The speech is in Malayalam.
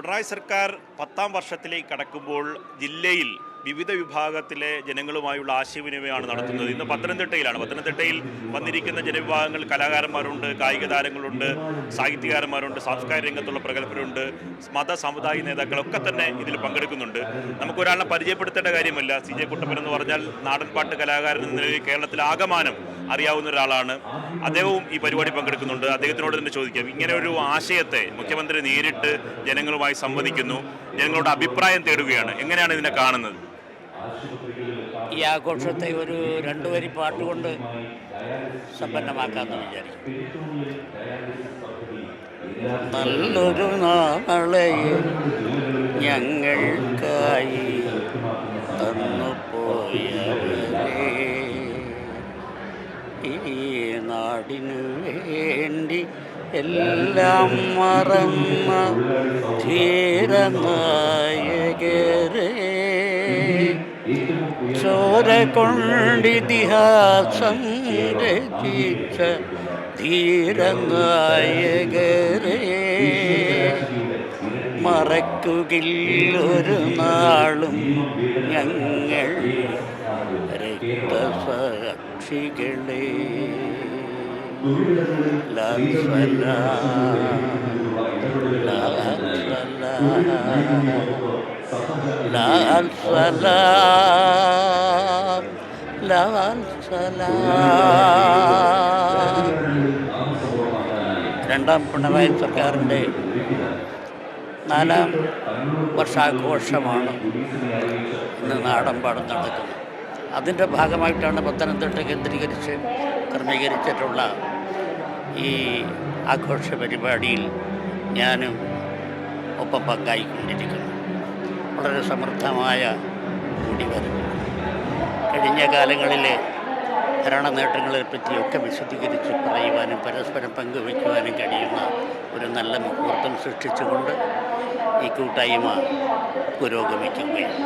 പിണറായി സർക്കാർ 10ാം വർഷത്തിലേക്ക് കടക്കുമ്പോൾ ജില്ലയിൽ വിവിധ വിഭാഗത്തിലെ ജനങ്ങളുമായുള്ള ആശയവിനിമയമാണ് നടത്തുന്നത്. ഇന്ന് പത്തനംതിട്ടയിലാണ്. പത്തനംതിട്ടയിൽ വന്നിരിക്കുന്ന ജനവിഭാഗങ്ങൾ കലാകാരന്മാരുണ്ട്, കായിക താരങ്ങളുണ്ട്, സാഹിത്യകാരന്മാരുണ്ട്, സാംസ്കാരിക രംഗത്തുള്ള പ്രഗത്ഭരുണ്ട്, മത സമുദായ നേതാക്കളൊക്കെ തന്നെ ഇതിൽ പങ്കെടുക്കുന്നുണ്ട്. നമുക്കൊരാളെ പരിചയപ്പെടുത്തേണ്ട കാര്യമല്ല. CJ കുട്ടപ്പൻ എന്ന് പറഞ്ഞാൽ നാടൻപാട്ട് കലാകാരൻ എന്ന നിലയിൽ കേരളത്തിൽ ആകമാനം അറിയാവുന്ന ഒരാളാണ്. അദ്ദേഹവും ഈ പരിപാടി പങ്കെടുക്കുന്നുണ്ട്. അദ്ദേഹത്തിനോട് തന്നെ ചോദിക്കാം, ഇങ്ങനെ ഒരു ആശയത്തെ മുഖ്യമന്ത്രി നേരിട്ട് ജനങ്ങളുമായി സംവദിക്കുന്നു, ജനങ്ങളുടെ അഭിപ്രായം തേടുകയാണ്, എങ്ങനെയാണ് ഇതിനെ കാണുന്നത്? ഈ ആഘോഷത്തെ ഒരു 2 വരി പാട്ടുകൊണ്ട് സമ്പന്നമാക്കാമെന്ന് വിചാരിക്കും. നല്ലൊരു നാളെ ഞങ്ങൾക്കായി തന്നു പോയവരെ, ഈ നാടിനു വേണ്ടി എല്ലാം മറന്ന ധീരനായകരെ, ചോര കൊണ്ടിതിഹാസം രചിച്ച ധീരനായകരെ, മറക്കുകയില്ലൊരു നാളും ഞങ്ങൾ രക്തസാക്ഷികളെ. ലാൽ സലാം, ലാൽ സലാം, ലാൽ സലാം, ലാൽ സലാം. രണ്ടാം പിണറായി സർക്കാരിൻ്റെ 4ാം വർഷാഘോഷമാണ് ഇന്ന് നാടെമ്പാടും നടക്കുന്നത്. അതിൻ്റെ ഭാഗമായിട്ടാണ് പത്തനംതിട്ട കേന്ദ്രീകരിച്ച് ക്രമീകരിച്ചിട്ടുള്ള ഈ ആഘോഷ പരിപാടിയിൽ ഞാനും ഒപ്പം പങ്കായിക്കൊണ്ടിരിക്കുന്നു. വളരെ സമൃദ്ധമായ കൂടി വരുന്നു. കഴിഞ്ഞ കാലങ്ങളിലെ ഭരണ നേട്ടങ്ങളെ പറ്റിയൊക്കെ വിശദീകരിച്ച് പറയുവാനും പരസ്പരം പങ്കുവയ്ക്കുവാനും കഴിയുന്ന ഒരു നല്ല മുഹൂർത്തം സൃഷ്ടിച്ചുകൊണ്ട് ഈ കൂട്ടായ്മ പുരോഗമിക്കുകയാണ്.